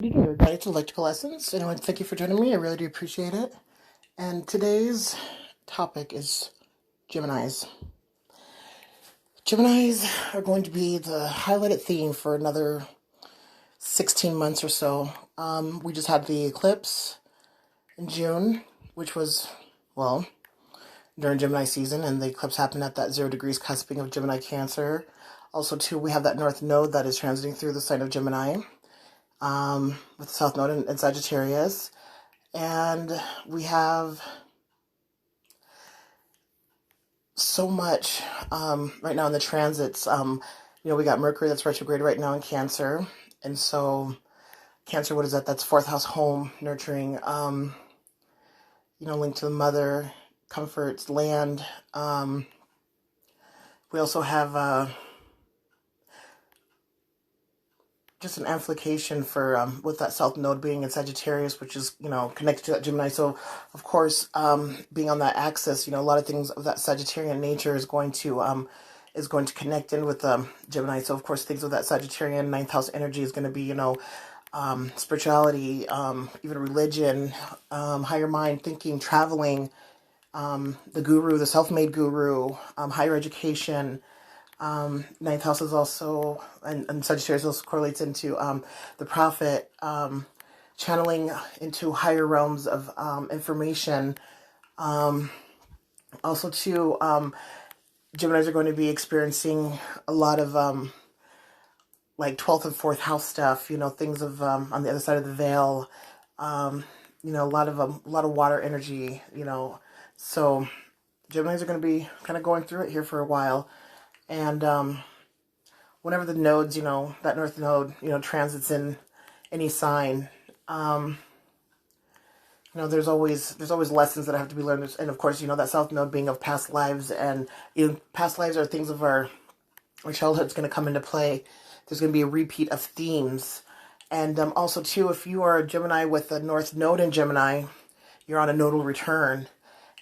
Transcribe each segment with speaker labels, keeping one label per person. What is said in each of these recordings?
Speaker 1: Everybody, it's Electrical Essence, and I want to thank you for joining me. I really do appreciate it. And today's topic is Geminis. Geminis are going to be the highlighted theme for another 16 months or so. We just had the eclipse in June, which was, well, during Gemini season, and the eclipse happened at that 0 degrees cusping of Gemini Cancer. Also, too, we have that North Node that is transiting through the sign of Gemini, with the South Node in Sagittarius. And we have so much right now in the transits. We got Mercury that's retrograde right now in Cancer. And so Cancer, what is that? That's fourth house home, nurturing, linked to the mother, comforts, land. We also have just an amplification for with that South Node being in Sagittarius, which is connected to that Gemini. So, of course, being on that axis, a lot of things of that Sagittarian nature is going to connect in with Gemini. So, of course, things of that Sagittarian ninth house energy is going to be spirituality, even religion, higher mind thinking, traveling, the guru, the self-made guru, higher education. Ninth house is also, and Sagittarius also correlates into the prophet, channeling into higher realms of information. Also, too, Geminis are going to be experiencing a lot of like 12th and 4th house stuff. Things of on the other side of the veil. A lot of water energy. So Geminis are going to be kind of going through it here for a while. And whenever the nodes, that North Node, transits in any sign, there's always lessons that have to be learned. And of course, that South Node being of past lives, and past lives are things of our childhood's going to come into play. There's going to be a repeat of themes. And also, too, if you are a Gemini with a North Node in Gemini, you're on a nodal return.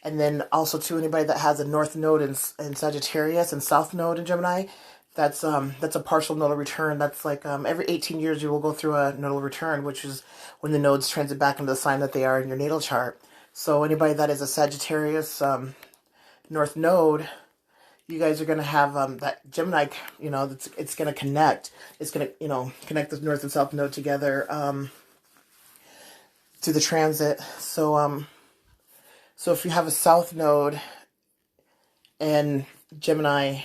Speaker 1: And then also, too, anybody that has a North Node in Sagittarius and South Node in Gemini, that's a partial nodal return. That's like every 18 years you will go through a nodal return, which is when the nodes transit back into the sign that they are in your natal chart. So anybody that is a Sagittarius North Node, you guys are going to have that Gemini, it's going to connect. It's going to, connect the North and South Node together through the transit. So if you have a South Node and Gemini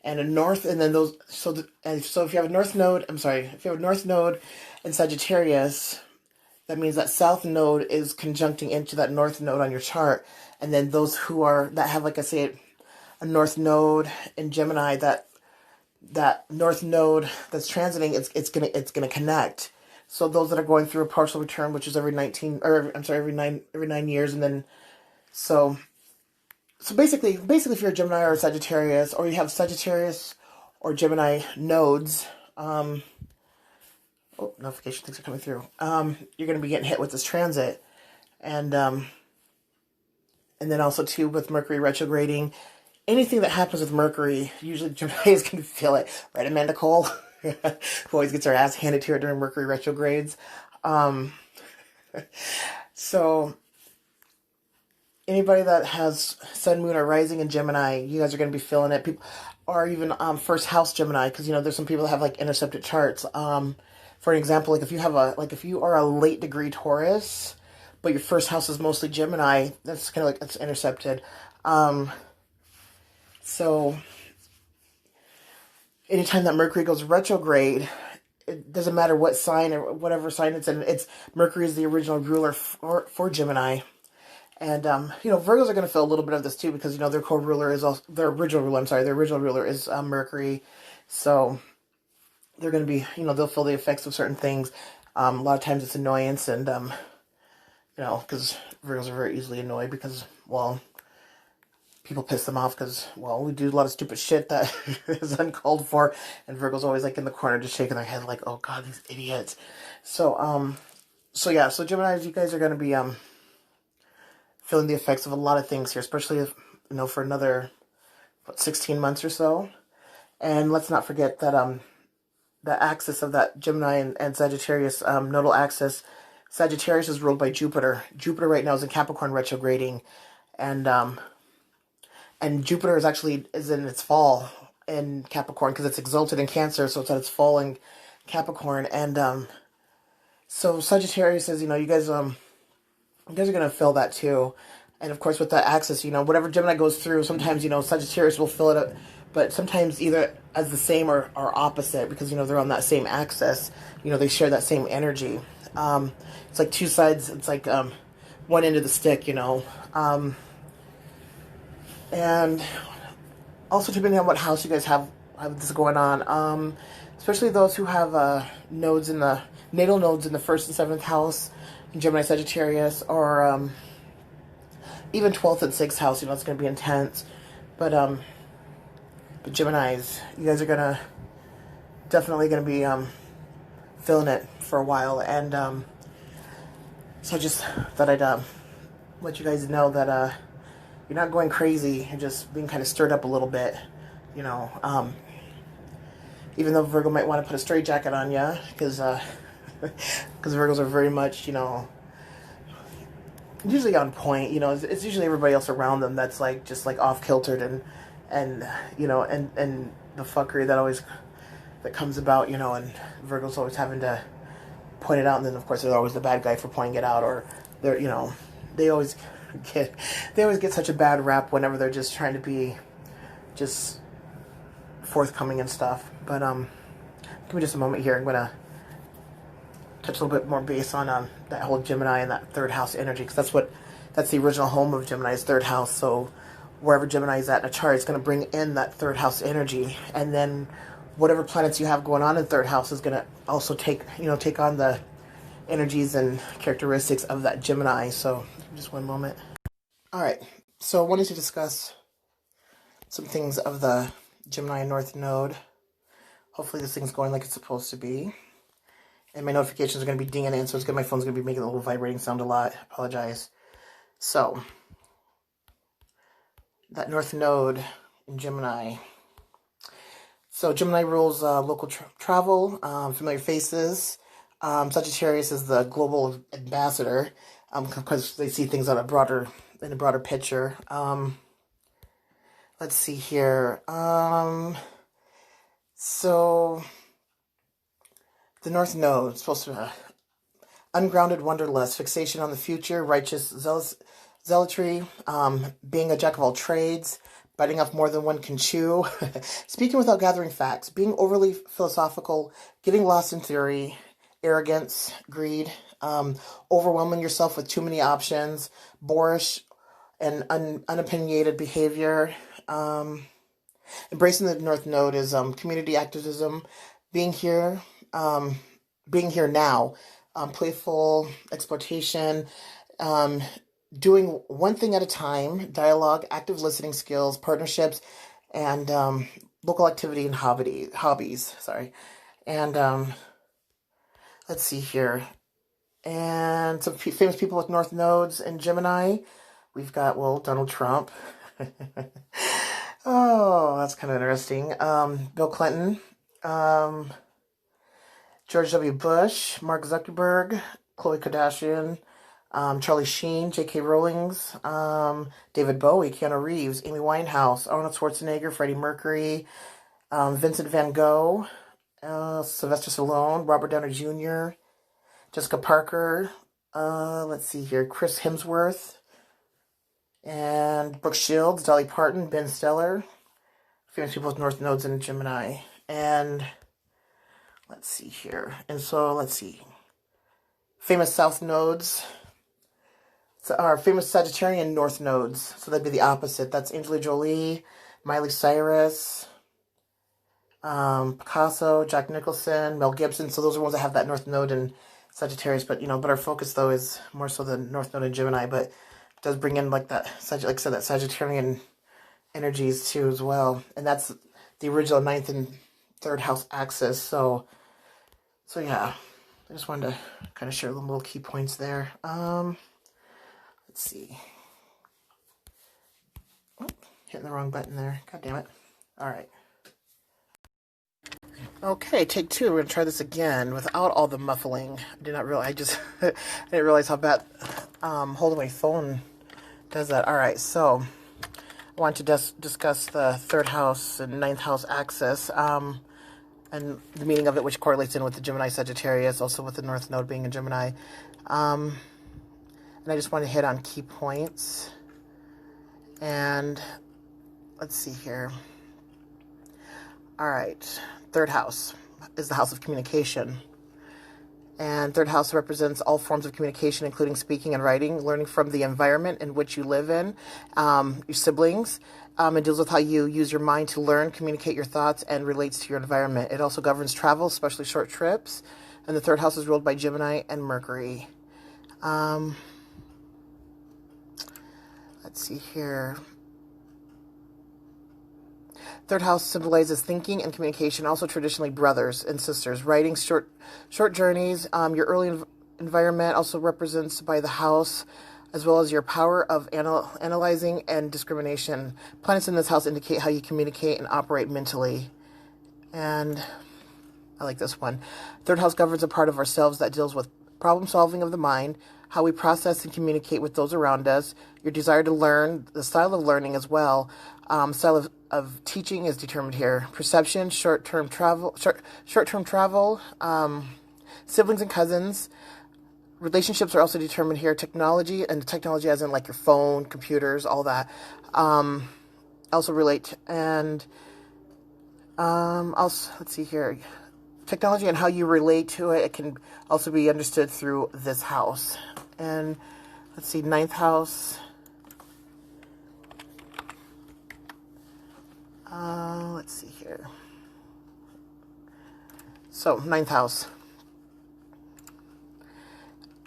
Speaker 1: and a North, and then those, so if you have a North Node, if you have a North Node and Sagittarius, that means that South Node is conjuncting into that North Node on your chart. And then those that have, like I say, a North Node in Gemini, that North Node that's transiting, it's gonna connect. So those that are going through a partial return, which is every 9 years, and then so basically if you're a Gemini or a Sagittarius, or you have Sagittarius or Gemini nodes, notification things are coming through. You're going to be getting hit with this transit, and then also too with Mercury retrograding. Anything that happens with Mercury, usually Gemini is going to feel it, right, Amanda Cole? Who always gets her ass handed to her during Mercury retrogrades. So anybody that has Sun, Moon, or Rising in Gemini, you guys are going to be feeling it. People, or even first house Gemini, because there's some people that have like intercepted charts. For an example, like if you are a late degree Taurus, but your first house is mostly Gemini, that's kind of like it's intercepted. So anytime that Mercury goes retrograde, it doesn't matter what sign or whatever sign it's in. Mercury is the original ruler for Gemini. And, Virgos are going to feel a little bit of this too, because, their co-ruler is also, their original ruler is Mercury. So they're going to be, they'll feel the effects of certain things. A lot of times it's annoyance, and, because Virgos are very easily annoyed because, well, people piss them off because, well, we do a lot of stupid shit that is uncalled for, and Virgo's always like in the corner just shaking their head like, oh God, these idiots. So Geminis, you guys are going to be feeling the effects of a lot of things here, especially if, for another 16 months or so. And let's not forget that the axis of that Gemini and Sagittarius nodal axis. Sagittarius is ruled by Jupiter. Jupiter right now is in Capricorn retrograding, and Jupiter is in its fall in Capricorn because it's exalted in Cancer, so it's at its fall in Capricorn. And so Sagittarius is, you guys are gonna feel that too. And of course with that axis, whatever Gemini goes through, sometimes, Sagittarius will fill it up, but sometimes either as the same or opposite, because, they're on that same axis, they share that same energy. It's like two sides, it's like one end of the stick, and also depending on what house you guys have this going on, especially those who have natal nodes in the 1st and 7th house in Gemini Sagittarius, or even 12th and 6th house, it's going to be intense. But Geminis, you guys are definitely going to be feeling it for a while. And so I just thought I'd let you guys know that you're not going crazy. You're just being kind of stirred up a little bit, even though Virgo might want to put a straitjacket on you, because Virgos are very much, usually on point. It's usually everybody else around them that's like just like off kiltered, and the fuckery that comes about, and Virgo's always having to point it out, and then of course they're always the bad guy for pointing it out, or they're they always get such a bad rap whenever they're just trying to be just forthcoming and stuff. But give me just a moment here. I'm gonna touch a little bit more base on that whole Gemini and that 3rd house energy, because that's the original home of Gemini's 3rd house. So wherever Gemini is at in a chart, it's going to bring in that 3rd house energy, and then whatever planets you have going on in 3rd house is going to also take on the energies and characteristics of that Gemini. So just one moment. All right, so I wanted to discuss some things of the Gemini North Node. Hopefully this thing's going like it's supposed to be. And my notifications are going to be dinging in, so it's good. My phone's going to be making a little vibrating sound a lot. I apologize. So, that North Node in Gemini. So, Gemini rules local travel, familiar faces. Sagittarius is the global ambassador, because they see things in a broader picture. Let's see here. So the North Node is supposed to ungrounded wanderlust, fixation on the future, righteous zealotry, being a jack of all trades, biting off more than one can chew, speaking without gathering facts, being overly philosophical, getting lost in theory, arrogance, greed, overwhelming yourself with too many options, boorish and unopinionated behavior. Embracing the North Node is community activism, being here now, playful exploitation, doing one thing at a time, dialogue, active listening skills, partnerships, and local activity and hobbies. Sorry, and let's see here, and some famous people with North Nodes in Gemini. We've got Donald Trump. Oh, that's kind of interesting. Bill Clinton. George W. Bush, Mark Zuckerberg, Khloe Kardashian, Charlie Sheen, J.K. Rowling's, David Bowie, Keanu Reeves, Amy Winehouse, Arnold Schwarzenegger, Freddie Mercury, Vincent van Gogh, Sylvester Stallone, Robert Downey Jr., Jessica Parker, let's see here, Chris Hemsworth, and Brooke Shields, Dolly Parton, Ben Stiller, famous people with North Nodes in Gemini, and let's see here. And so, let's see. Famous South Nodes. Our famous Sagittarian North Nodes. So that'd be the opposite. That's Angelina Jolie, Miley Cyrus, Picasso, Jack Nicholson, Mel Gibson. So those are ones that have that North Node in Sagittarius. But, but our focus, though, is more so the North Node in Gemini. But it does bring in, like I said, that Sagittarian energies, too, as well. And that's the original 9th and 3rd house axis. So yeah, I just wanted to kind of share little key points there. Let's see. Oh, hitting the wrong button there. God damn it. All right. Okay, take two. We're gonna try this again without all the muffling. I did not realize. I just I didn't realize how bad holding my phone does that. All right, so I want to discuss the third house and ninth house axis, and the meaning of it, which correlates in with the Gemini Sagittarius, also with the North Node being in Gemini. And I just want to hit on key points. And let's see here. All right, third house is the house of communication. And third house represents all forms of communication, including speaking and writing, learning from the environment in which you live in, your siblings. It deals with how you use your mind to learn, communicate your thoughts, and relates to your environment. It also governs travel, especially short trips. And the third house is ruled by Gemini and Mercury. Let's see here. Third house symbolizes thinking and communication, also traditionally brothers and sisters. Writing short journeys, your early environment also represents by the house, as well as your power of analyzing and discrimination. Planets in this house indicate how you communicate and operate mentally. And I like this one. Third house governs a part of ourselves that deals with problem solving of the mind, how we process and communicate with those around us, your desire to learn, the style of learning as well. Style of teaching is determined here. Perception, short-term travel, siblings and cousins. Relationships are also determined here. Technology, and technology as in like your phone, computers, all that. Also relate. And also, let's see here. Technology and how you relate to it, it can also be understood through this house. And let's see, ninth house. Let's see here. So, ninth house.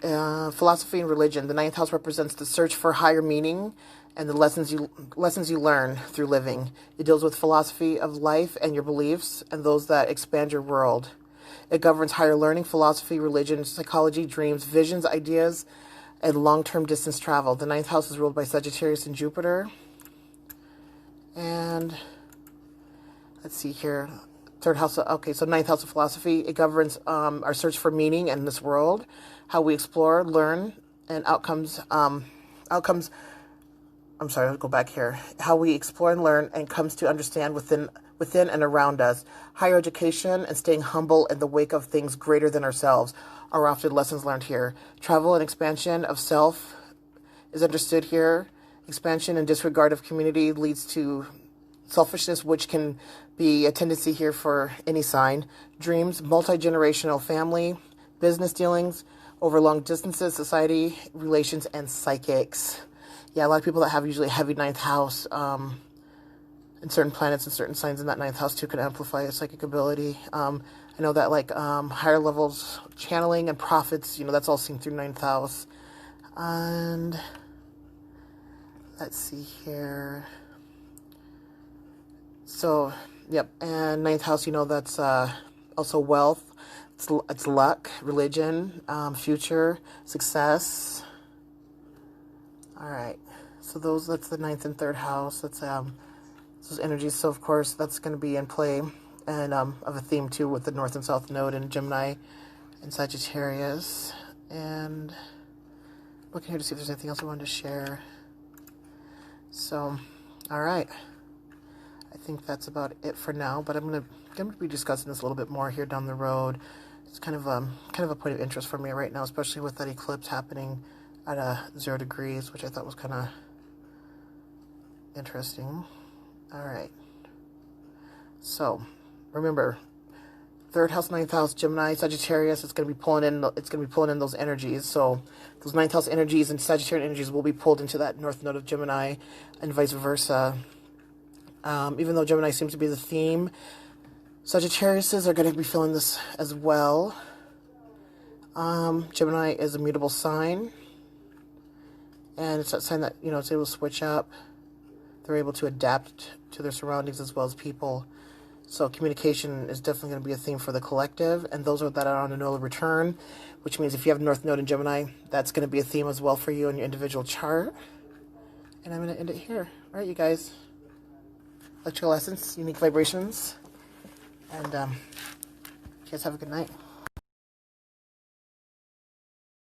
Speaker 1: Philosophy and religion. The ninth house represents the search for higher meaning and the lessons you learn through living. It deals with philosophy of life and your beliefs and those that expand your world. It governs higher learning, philosophy, religion, psychology, dreams, visions, ideas, and long-term distance travel. The ninth house is ruled by Sagittarius and Jupiter. And let's see here. Third house. Okay, so ninth house of philosophy. It governs our search for meaning in this world, how we explore, learn, and outcomes. I'm sorry, I'll go back here. How we explore and learn and comes to understand within and around us. Higher education and staying humble in the wake of things greater than ourselves are often lessons learned here. Travel and expansion of self is understood here. Expansion and disregard of community leads to selfishness, which can be a tendency here for any sign. Dreams, multi-generational family, business dealings, over long distances, society, relations, and psychics. Yeah, a lot of people that have usually a heavy ninth house, and certain planets and certain signs in that ninth house too can amplify a psychic ability. I know that like higher levels channeling and prophets, that's all seen through ninth house. And let's see here. So, yep, and ninth house, that's also wealth. It's luck, religion, future, success. All right, so that's the ninth and third house. That's those energies. So of course that's going to be in play, and of a theme too with the North and South Node in Gemini and Sagittarius. And looking here to see if there's anything else I wanted to share. So, all right. I think that's about it for now, but I'm gonna be discussing this a little bit more here down the road. It's kind of a point of interest for me right now, especially with that eclipse happening at 0 degrees, which I thought was kind of interesting. All right. So remember, third house, ninth house, Gemini, Sagittarius. It's gonna be pulling in those energies. So those ninth house energies and Sagittarius energies will be pulled into that North Node of Gemini, and vice versa. Even though Gemini seems to be the theme, Sagittariuses are going to be feeling this as well. Gemini is a mutable sign, and it's that sign that, it's able to switch up. They're able to adapt to their surroundings as well as people. So communication is definitely going to be a theme for the collective, and those that are on a Nodal Return, which means if you have North Node in Gemini, that's going to be a theme as well for you in your individual chart. And I'm going to end it here. All right, you guys. Electrical essence, unique vibrations, and You guys have a good night.